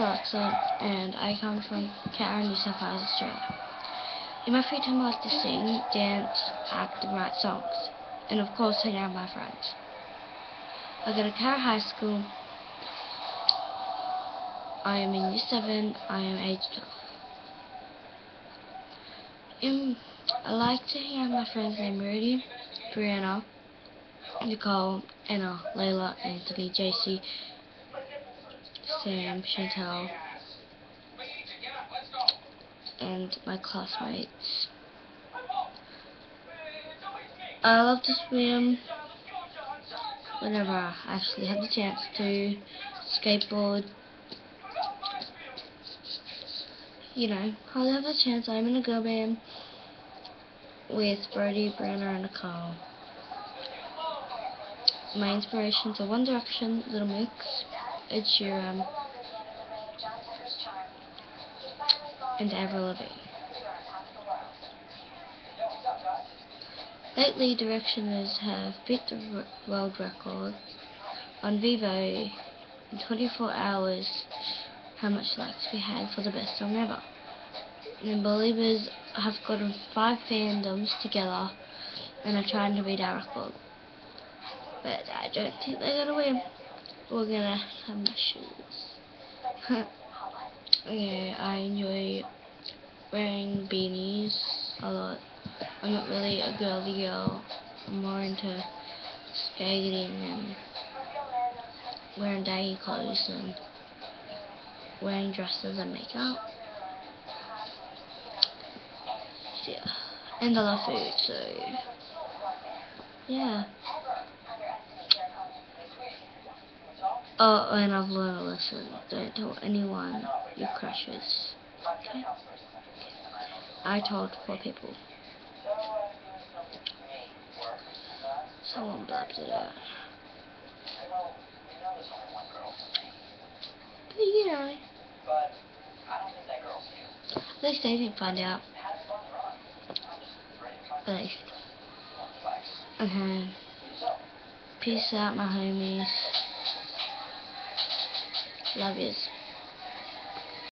Alexa, and I come from Canberra, New South Wales, Australia. In my free time, I like to sing, dance, act, and write songs, and of course, hang out with my friends. I go to Canberra High School. I am in Year 7. I am age 12. I like to hang out with my friends named Rudy, Brianna, Nicole, Anna, Layla, Anthony, JC, Sam, Chantel, and my classmates. I love to swim whenever I actually have the chance to, skateboard. You know, I'll have a chance. I'm in a girl band with Brody, Brianna, and Nicole. My inspirations are One Direction, Little Mix, Ed Sheeran, and Avril Lavigne. Lately, Directioners have beat the world record on Vivo in 24 hours how much likes we had for the best song ever. And Believers have gotten 5 fandoms together and are trying to beat our record. But I don't think they're gonna win. We're gonna have my shoes. Yeah, I enjoy wearing beanies a lot. I'm not really a girly girl. I'm more into skating and wearing baggy clothes and wearing dresses and makeup. Yeah. And I love food, so yeah. Oh, and I've learned a lesson. Don't tell anyone your crushes. Okay? I told 4 people. Someone blabbed it out. But you know, at least they didn't find out. At least. Okay. Peace out, my homies. Love yous.